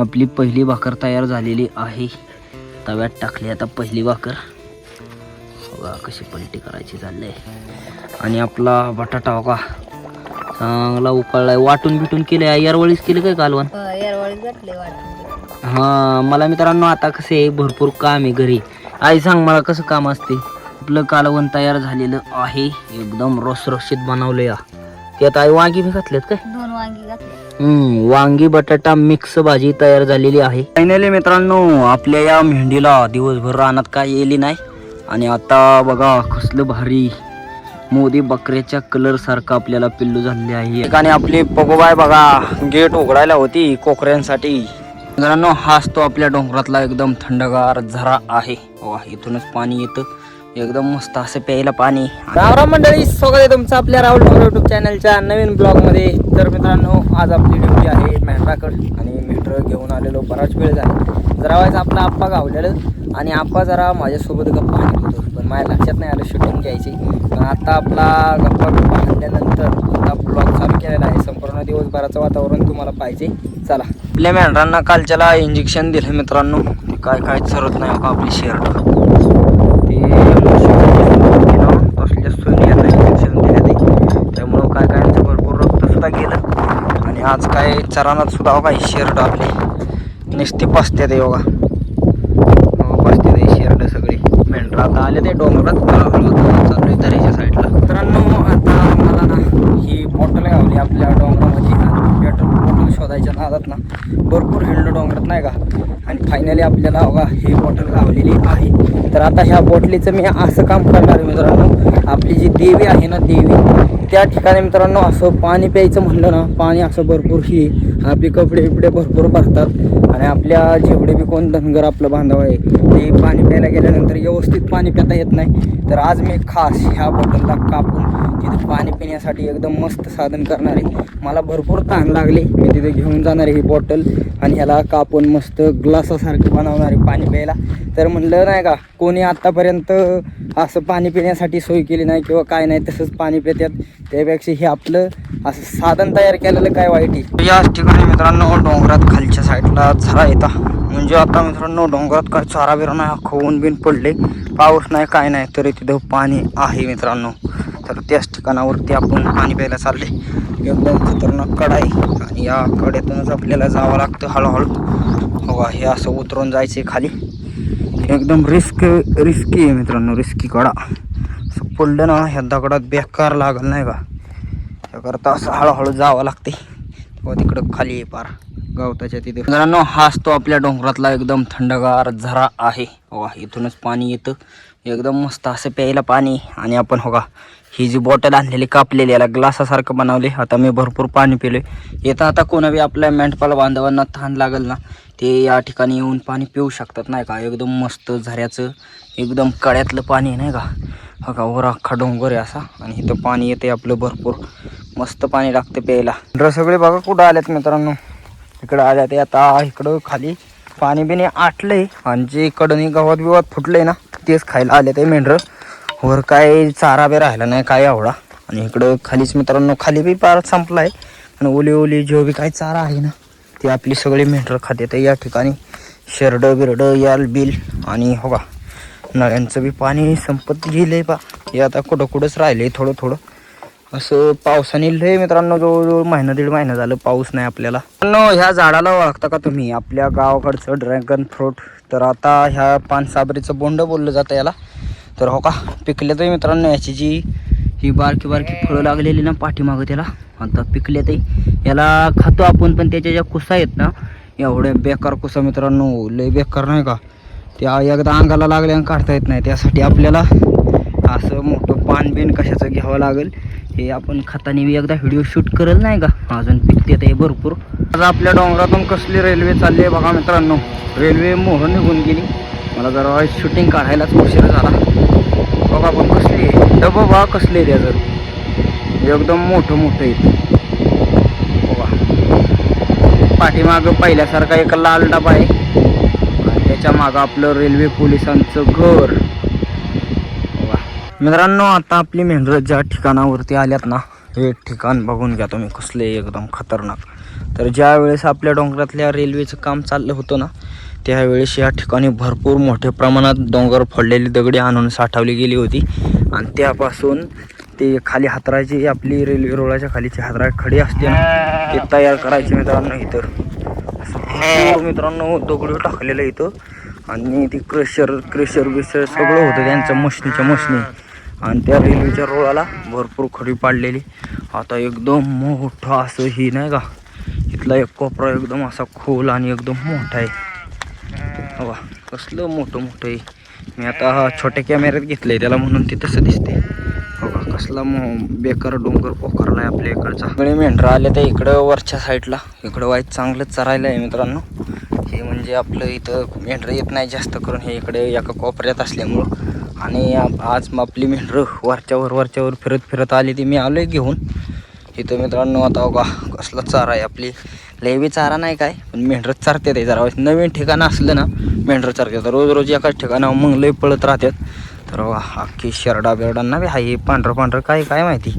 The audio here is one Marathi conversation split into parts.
आपली पहिली भाकर तयार झालेली आहे. तव्यात टाकली आता पहिली भाकर. बघा कशी पलटी करायची चाललंय. आणि आपला बटाटा बघा चांगला उकळलाय. वाटून बिटून केले यारवळीच केले काय कालवण? हा मला मित्रांनो आता कसे आहे भरपूर काम आहे घरी. आई सांग मला कसं काम असते. आपलं कालवण तयार झालेलं आहे. एकदम रसरशीत बनवलं या. त्यात आई वांगी बी घातलेत काय? 2 वांगी घातले. वांगी बटाटा मिक्स भाजी तयार झालेली आहे. फायनली मित्रांनो आपल्या या मेंढीला दिवसभर रानात काय येली नाही. आणि आता बघा कसलं भारी मोदी बकऱ्याच्या कलर सारखं आपल्याला पिल्लू झालेले आहे. आणि आपली पगोबाय बघा गेट उघडायला होती कोकऱ्यांसाठी. मित्रांनो हाच तो आपल्या डोंगरातला एकदम थंडगार झरा आहे. इथूनच पाणी येतं एकदम मस्त असं प्यायला पाणी. राम मंडळी, स्वागत आहे तुमचं आपल्या राहुल डोंगर यूट्यूब चॅनलच्या नवीन ब्लॉगमध्ये. तर मित्रांनो आज आपली ड्युटी आहे मेंढराकडे आणि मेंढरं घेऊन आलेलो. बराच वेळ झाला. जरा व्हायचं आपला आप्पा गावलेलं आणि आप्पा जरा माझ्यासोबत गप्पा आणत होतो, पण माझ्या लक्षात नाही आलं शूटिंग घ्यायची. पण आता आपला गप्पा आणल्यानंतर आता ब्लॉग चालू केलेला आहे. संपूर्ण दिवसभराचं वातावरण तुम्हाला पाहिजे. चला. आपल्या मेंढरांना कालच्याला इंजेक्शन दिलं मित्रांनो. ते काय काय सरत नाही का आपली शर्ट कसल्या सोनियांना इंजेक्शन दिले ते, त्यामुळं काय काय भरपूर रक्त सुद्धा गेलं. आणि आज काय चरानात सुद्धा काय शर्ट आपले नुसते पसत्यात योगा पसते ते शर्ट सगळे. मेंढरा आता आले ते डोंगरात चालू आहे दऱ्याच्या साईडला. मित्रांनो आता मला ना ही बॉटल गावली आपल्या डोंगरामध्ये. पेट्रोल बॉटल शोधायच्या नादात ना भरपूर हिंडलो डोंगरात नाही का. आणि फायनली आपल्याला बघा ही बॉटल गावलेली आहे. तर आता ह्या बॉटलीचं मी असं काम करणार आहे मित्रांनो. आपली जी देवी आहे ना देवी त्या ठिकाणी मित्रांनो असं पाणी प्यायचं म्हणलं ना पाणी असं भरपूर ही आपले कपडे बिपडे भरपूर भरतात. आणि आपल्या जेवढे बी कोण धनगर आपलं बांधव आहे ते पाणी प्यायला गेल्यानंतर व्यवस्थित पाणी पिता येत नाही. तर आज मी खास ह्या बॉटलला कापून तिथे पाणी पिण्यासाठी एकदम मस्त साधन करणार आहे. मला भरपूर तहान लागली. मी तिथे घेऊन जाणार आहे ही बॉटल आणि ह्याला कापून मस्त ग्लासासारखं बनवणार आहे पाणी प्यायला. तर म्हणलं नाही का कोणी आत्तापर्यंत असं पाणी पिण्यासाठी सोय केली नाही किंवा काय नाही तसंच पाणी पितात. त्यापेक्षा हे आपलं असं साधन तयार केलेलं काय वाईट आहे. याच ठिकाणी मित्रांनो डोंगरात खालच्या साईडला झरा येतात. म्हणजे आता मित्रांनो डोंगरात काय चारा बिरा नाही खवून बिन पडले. पाऊस नाही काय नाही तरी तिथं पाणी आहे मित्रांनो. तर त्याच ठिकाणावरती आपण पाणी प्यायला चालले. एकदम खतरनाक कडा आहे आणि या कड्यातूनच आपल्याला जावं लागतं हळूहळू. हो हे असं उतरून जायचे खाली. एकदम रिस्की आहे मित्रांनो. रिस्की कडा असं पडलं ना ह्या दगडात बेकार लागल नाही का. त्याकरता असं हळूहळू जावं लागते. व तिकडं खाली आहे पार गवताच्या तिथे. मित्रांनो हाच तो आपल्या डोंगरातला एकदम थंडगार झरा आहे. हो इथूनच पाणी येतं एकदम मस्त असं प्यायला पाणी. आणि आपण हो का ही जी बॉटल आणलेली कापलेली याला ग्लासासारखं बनवले. आता मी भरपूर पाणी पिले. येतं आता कोणाबी आपल्या मेंढपाल बांधवांना तहान लागल ना ते या ठिकाणी येऊन पाणी पिऊ शकतात नाही का. एकदम मस्त झऱ्याचं एकदम कड्यातलं पाणी नाही का. हो का वर अख्खा डोंगर आहे असा आणि इथं पाणी येते आपलं भरपूर मस्त पाणी लागतं प्यायला. सगळे बघा कुठं आल्यात मित्रांनो. इकडं आल्या ते आता इकडं खाली पाणी बिणी आटलंय आणि जे इकडं गवत बिवत फुटलंय ना तेच खायला आले ते मेंढरं. वर काय चारा बी राहिला नाही काय एवढा. आणि इकडं खालीच मित्रांनो खाली बी पार संपलाय. आणि ओली जो बी काय चारा आहे ना ते आपली सगळी मेंढरं खात्यात. या ठिकाणी शेरडं बिरडं याल बिल आणि हो का नळ्यांचं बी पाणी संपत गेलंय पा. हे आता कुठंच राहिलंय थोडं थोडं असं. पावसाने लय मित्रांनो जवळजवळ महिना 1.5 महिना झालं पाऊस नाही आपल्याला. ह्या झाडाला ओळखता का तुम्ही आपल्या गावाकडचं ड्रॅगन फ्रूट. तर आता ह्या पानसाबरीचं बोंड बोललं जातं याला. तर हो का पिकले तर मित्रांनो याची जी ही बारकी फळं लागलेली ना पाठीमागं त्याला आता पिकले ते याला खातो आपण. पण त्याच्या ज्या कुसा आहेत ना एवढ्या बेकार कुसा मित्रांनो लय बेकार नाही का. त्या एकदा अंगाला लागल्या काढता येत नाही. त्यासाठी आपल्याला असं मोठं पान बिन कशाचं घ्यावं लागेल. हे आपण खाताना एकदा व्हिडिओ शूट करेल नाही का. अजून पिकते ते भरपूर. आज आपल्या डोंगरातून कसली रेल्वे चालली आहे बघा मित्रांनो. रेल्वे मोहर निघून गेली. मला जरा शूटिंग काढायलाच उशीर झाला. बघा पण कसली आहे डबं बघा कसले त्याचं एकदम मोठं आहे. बघा पाठीमागं पहिल्यासारखा एक लाल डबा आहे आणि त्याच्या मागं आपलं रेल्वे पोलिसांचं घर. मित्रांनो आता आपली मेंढरं ज्या ठिकाणावरती आल्यात ना हे ठिकाण बघून घ्या तुम्ही कसले एकदम खतरनाक. तर ज्या वेळेस आपल्या डोंगरातल्या रेल्वेचं काम चाललं होतं ना, त्यावेळेस या ठिकाणी भरपूर मोठ्या प्रमाणात डोंगर फोडलेली दगडी आणून साठवली गेली होती आणि त्यापासून ते खाली हातराची आपली रेल्वे रुळाच्या खालीची हातरा खडी असते ना, ते तयार करायचे मित्रांनो. इथं भरपूर मित्रांनो दगड टाकलेलं इथं आणि ती क्रेशर बिशर सगळं होतं त्यांचं मशनी आणि त्या रेल्वेच्या रुळाला भरपूर खडी पाडलेली. आता एकदम मोठं असं ही नाही का, इथला एक कोपरा एकदम असा खोल आणि एकदम मोठा आहे. बघा कसलं मोठं आहे. मी आता हा छोट्या कॅमेऱ्यात घेतलंय त्याला म्हणून ते तसं दिसते. बघा कसला बेकार डोंगर पोखरला आहे आपल्या इकडचा. सगळे मेंढरं आले तर इकडं वरच्या साईडला, इकडं वाईट चांगलं चरायला आहे मित्रांनो. हे म्हणजे आपलं इथं मेंढरं येत नाही जास्त करून, हे इकडे एका कोपऱ्यात असल्यामुळं. आणि आज आपली मेंढरं वरच्यावर फिरत आली ती मी आलोय घेऊन इथं मित्रांनो. आता बघा कसला चारा आहे, आपली लय चारा नाही काय, पण मेंढरं चरतात आहे. जरा नवीन ठिकाणं असलं ना मेंढरं चरतात, रोज एकाच ठिकाणावर मग लय पळत राहतात. तर बघा अख्खी शेरडा बिरडांना बी हाय पांढरं काय माहिती,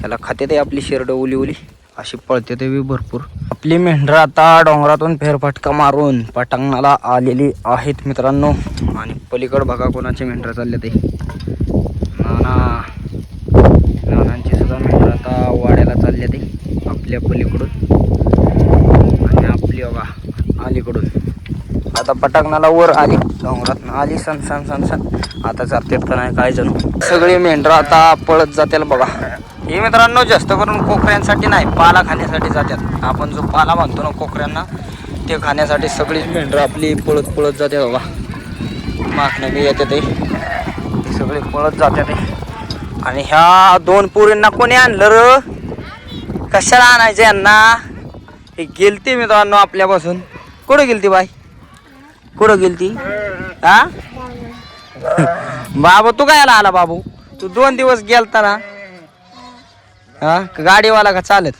त्याला खाते ते आपली शेरडं ओली अशी पळते ते बी भरपूर. आपली मेंढरं आता डोंगरातून फेरफटका मारून पटांगणाला आलेली आहेत मित्रांनो. आणि पलीकडं बघा कोणाचे मेंढरं चालले ते, नानांची सुद्धा मेंढरं आता वाड्याला चालले ते आपल्या पलीकडून आणि आपली बघा अलीकडून. आता पटांगणाला वर आली, डोंगरात आली सन आता जातात का नाही काय जणू. सगळी मेंढरं आता पळत जातील बघा. हे मित्रांनो जास्त करून कोकऱ्यांसाठी नाही, पाला खाण्यासाठी जातात. आपण जो पाला बांधतो ना कोकऱ्यांना, ते खाण्यासाठी सगळीच मेंढरं आपली पळत जाते बघा. मागणं बी येते ते सगळे पळत जाते ते. आणि ह्या दोन पोरींना कोणी आणलं र, कशाला आणायचं यांना? हे गेलती मित्रांनो आपल्यापासून. कुठं गेलती बाई, कुठं गेलती? हा बाबू तू काय आला बाबू, तू 2 दिवस गेलता ना. हा गाडीवाला का चालत?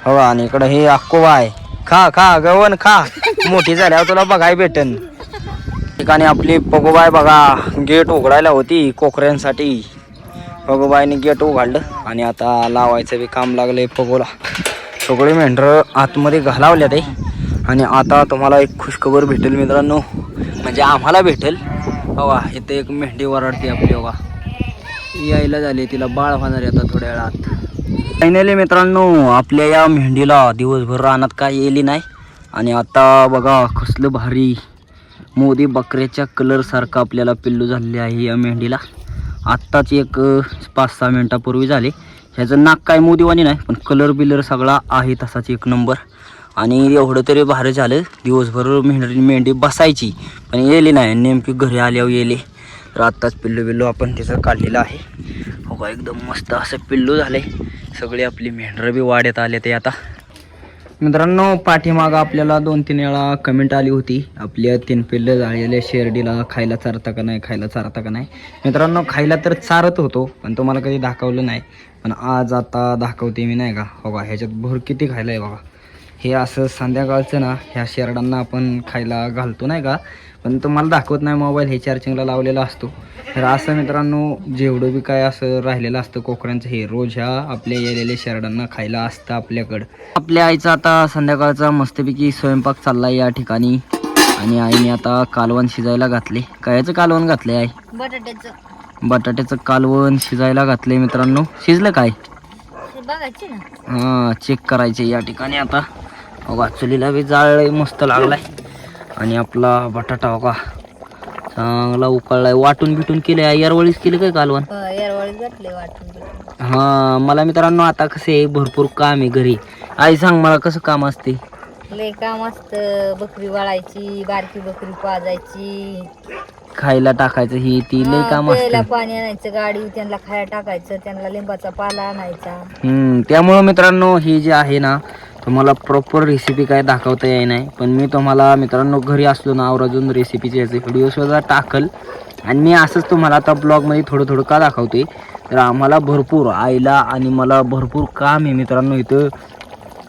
हो. आणि इकडं हे अक्कोबा आहे, खा गवन खा, मोठी झाल्यावर तुला बघाय भेटन. ठिकाणी आपली पगोबाई बघा गेट उघडायला होती कोकऱ्यांसाठी. पगोबाईने गेट उघडलं आणि आता लावायचं बी काम लागलंय पगोला. सगळे मेंढरं आतमध्ये घालावल्या ते. आणि आता तुम्हाला एक खुशखबर भेटेल मित्रांनो, म्हणजे आम्हाला भेटेल. हवा इथे एक मेंढी वरडते आपली बघा, यायला झाली, तिला बाळ होणार आता थोड्या वेळात. फायनली मित्रांनो आपल्या या मेंढीला दिवसभर रानात काय येली नाही. आणि आता बघा कसलं भारी मोदी बकऱ्याच्या कलर सारखं आपल्याला पिल्लू झालेले आहे या मेंढीला. आत्ताच एक 5-6 मिनिटापूर्वी झाले. ह्याचं नाक काय मोदीवाणी नाही, पण कलर सगळा आहे तसाच एक नंबर. आणि एवढं तरी भारी झालं, दिवसभर मेंढी बसायची पण येली नाही, नेमकी घरी आल्यावर येले. तर आत्ताच पिल्लू आपण तिचं काढलेलं आहे. हो एकदम मस्त असं पिल्लू झालंय. सगळे आपली मेंढरं बी वाड्यात आले ते आता. मित्रांनो पाठीमागं आपल्याला 2-3 वेळा कमेंट आली होती, आपल्या 3 पिल्लं झालेल्या शेरडीला खायला चारता का नाही. मित्रांनो खायला तर चारत होतो, पण तुम्हाला कधी दाखवलं नाही. पण आज आता दाखवते मी नाही का. हो का ह्याच्यात भर किती खायला आहे बघा. हे असं संध्याकाळचं ना ह्या शेरडांना आपण खायला घालतो नाही का, पण तुम्हाला दाखवत नाही, मोबाईल हे चार्जिंगला लावलेला असतो. तर असं मित्रांनो जेवढं बी काय असं राहिलेलं असतं कोकऱ्यांचं, हे रोज ह्या आपल्या येलेल्या शेरडांना खायला असतं आपल्याकडं. आपल्या आईचा आता संध्याकाळचा मस्तपैकी स्वयंपाक चाललाय या ठिकाणी. आणि आईने आता कालवण शिजायला घातले. कायचं कालवण घातले आहे? बटाट्याचं कालवण शिजायला घातले मित्रांनो. शिजलं काय बघायची ना, हां चेक करायचे या ठिकाणी. आता बघा चुलीला बी जाळ मस्त लागलाय. आणि आपला बटाटा बघा चांगला उकळलाय, वाटून बिटून केले. यारवळीच केले काय कालवण? हां मला मित्रांनो आता कसे भरपूर काम आहे घरी. आई सांग मला कसं काम असते? लय काम असतं, बकरी वळायची, बारकी बकरी पाजायची, खायला टाकायचं, ही ती लय काम असतं. पाणी आणायचं, गाडी त्यांना खायला टाकायचं, त्यांना लिंबाचा पाला आणायचा. त्यामुळं मित्रांनो ही जी आहे ना, तुम्हाला प्रॉपर रेसिपी काय दाखवता येई नाही. पण मी तुम्हाला मित्रांनो घरी असलो ना आवर्जून रेसिपीचे याचे व्हिडिओ सुद्धा टाकल. आणि मी असंच तुम्हाला आता ब्लॉगमध्ये थोडं का दाखवते. तर आम्हाला भरपूर आईला आणि मला भरपूर काम आहे मित्रांनो. इथं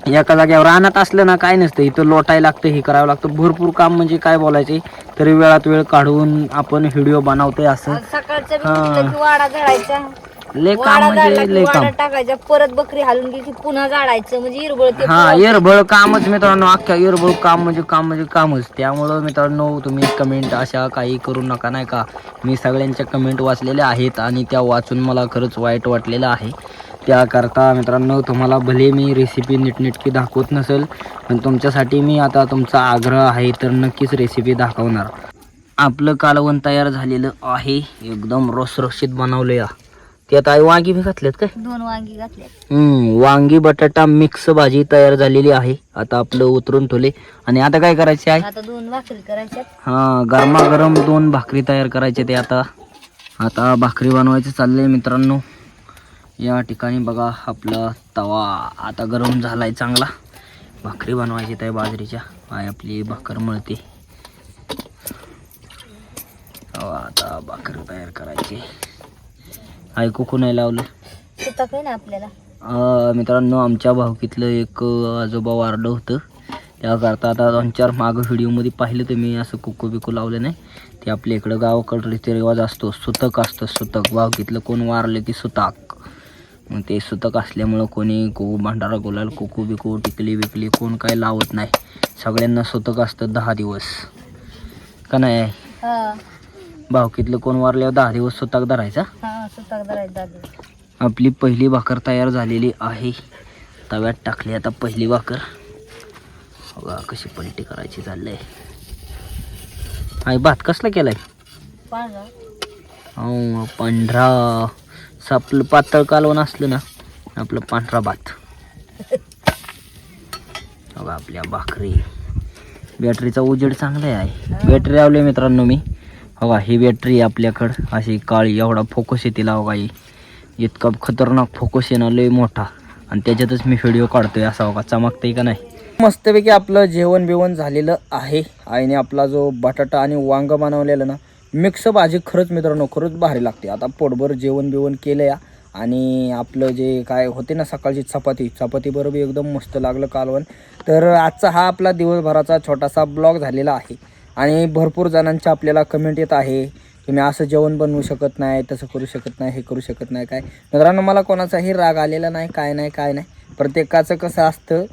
एका जागेवर रानात असलं ना काय नसतं, इथं लोटायला लागतं, हे करावं लागतं. भरपूर काम म्हणजे काय बोलायचे, तरी वेळात वेळ काढून आपण व्हिडिओ बनवतोय असं. सकाळचं वाडा घालायचा, लय काम वाडा झाडला म्हणजे की लय काम. वाडा टाकायचा, परत बकरी हालून गेली की पुन्हा झाडायचं, म्हणजे इरबळ ते हा इरबळ कामच मित्रांनो, अख्ख्या इरबळ काम म्हणजे कामच. त्यामुळं मित्रांनो तुम्ही कमेंट अशा काही करू नका नाही का. मी सगळ्यांच्या कमेंट वाचलेल्या आहेत आणि त्या वाचून मला खरंच वाईट वाटलेलं आहे. त्याकरता मित्रांनो तुम्हाला भले मी रेसिपी नीटनेटकी दाखवत नसेल, पण तुमच्यासाठी मी आता तुमचा आग्रह आहे तर नक्कीच रेसिपी दाखवणार. आपलं कालवण तयार झालेलं आहे, एकदम रसरशीत बनवले. त्यात आई वांगी बी घातलेत काय. 2 वांगी घातले. वांगी बटाटा मिक्स भाजी तयार झालेली आहे. आता आपलं उतरून ठेवले आणि आता काय करायचे आहे. आता 2 भाकरी करायच्यात. हा गरमागरम 2 भाकरी तयार करायचे ते. आता भाकरी बनवायचं चाललंय मित्रांनो. या ठिकाणी बघा आपला तवा आता गरम झालाय चांगला. भाकरी बनवायची त्या बाजरीच्या. आहे आपली भाकर मळते. आता भाकर तयार करायची. ऐकू नाही लावलं सुता काय ना आपल्याला. मित्रांनो आमच्या भावकीतलं एक आजोबा वारलं होतं. त्याकरता आता 2-4 मागं व्हिडिओमध्ये पाहिलं तर मी असं कुकू बिकू लावलं नाही. ते आपल्या इकडं गावाकडं रीतिरिवाज असतो, सुतक असतं. सुतक भावकीतलं कोण वारलं की सुताक. मग ते सुतक असल्यामुळं कोणी भांडारा गुलाल कुकू बिकू टिकली बिकली कोण काय लावत नाही. सगळ्यांना सुतक असतं 10 दिवस का नाही. भावकीतलं कोण वारल्यावर 10 दिवस सुताक धरायचा. सुताक धरायचा. आपली पहिली भाकर तयार झालेली आहे. तव्यात टाकली आता पहिली भाकर. बघा कशी पलटी करायची चाललंय. आई भात कसला केलाय. पांढरा. आपलं पातळ कालवण असलं ना आपलं पांढरा भात. बघा आपल्या भाकरी. बॅटरीचा उजेड चांगला आहे. बॅटरी लावली मित्रांनो मी. बघा ही बॅटरी आपल्याकडं अशी काळी. एवढा फोकस आहे तिला बघा. इतका खतरनाक फोकस आहे ना, लय मोठा. आणि त्याच्यातच मी व्हिडिओ काढतोय. असा बघा चमकतंय का नाही. मस्तपैकी आपलं जेवण बिवण झालेलं आहे. आईने आपला जो बटाटा आणि वांग बनवलेलं ना मिक्स भाजी खरंच मित्रांनो खरंच भारी लागते. आता पोटभर जेवण बिवण केलं या. आणि आपलं जे काय होते ना सकाळची चपाती बरोबर एकदम मस्त लागलं कालवण. तर आजचा हा आपला दिवसभराचा छोटासा ब्लॉग झालेला आहे. आणि भरपूर जणांच्या आपल्याला कमेंट येत आहे, तुम्ही असं जेवण बनवू शकत नाही, तसं करू शकत नाही, हे करू शकत नाही. काय मित्रांनो मला कोणाचाही राग आलेला नाही, काय नाही. प्रत्येकाचं कसं असतं,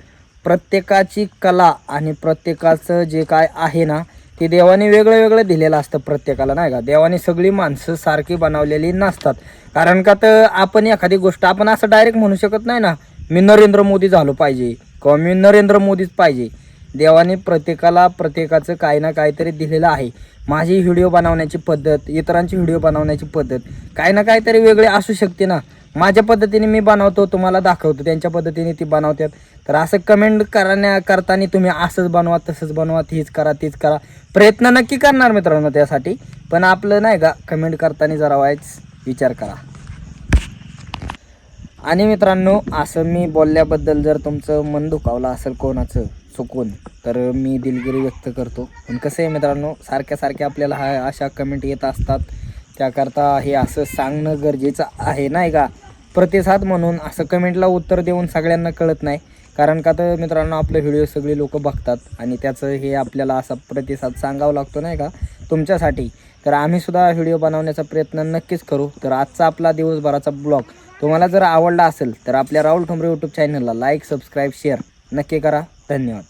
प्रत्येकाची कला आणि प्रत्येकाचं जे काय आहे ना ते देवाने वेगळं दिलेलं असतं प्रत्येकाला नाही का. देवाने सगळी माणसं सारखी बनवलेली नसतात. कारण का तर आपण एखादी गोष्ट आपण असं डायरेक्ट म्हणू शकत नाही ना मी नरेंद्र मोदी झालो पाहिजे किंवा मी नरेंद्र मोदीच पाहिजे. देवाने प्रत्येकाला प्रत्येकाचं काही ना काहीतरी दिलेलं आहे. माझी व्हिडिओ बनवण्याची पद्धत, इतरांची व्हिडिओ बनवण्याची पद्धत काही ना काहीतरी वेगळी असू शकते ना. माझ्या पद्धतीने मी बनवतो, तुम्हाला दाखवतो, त्यांच्या पद्धतीने ती बनवतात. तर असं कमेंट करताना तुम्ही असंच बनवा, तसंच बनवा, तीच करा प्रयत्न नक्की करणार मित्रांनो त्यासाठी. पण आपलं नाही का कमेंट करताना जरा वाईच विचार करा. आणि मित्रांनो असं मी बोलल्याबद्दल जर तुमचं मन दुखावलं असेल कोणाचं चुकून तर मी दिलगिरी व्यक्त करतो. पण कसं आहे मित्रांनो सारख्या आपल्याला अशा कमेंट येत असतात. त्याकरता हे असं सांगणं गरजेचं आहे नाही का. प्रतिसाद म्हणून असं कमेंटला उत्तर देऊन सगळ्यांना कळत नाही. कारण का तर मित्रांनो आपलं व्हिडिओ सगळे लोक बघतात आणि त्याचं हे आपल्याला असा प्रतिसाद सांगावा लागतो नाही का तुमच्यासाठी. तर आम्ही सुद्धा व्हिडिओ बनवण्याचा प्रयत्न नक्कीच करू. तर आजचा आपला दिवसभराचा ब्लॉग तुम्हाला जर आवडला असेल तर आपल्या राहुल ठोंबरे यूट्यूब चॅनलला लाईक, सबस्क्राईब, शेअर नक्की करा. धन्यवाद.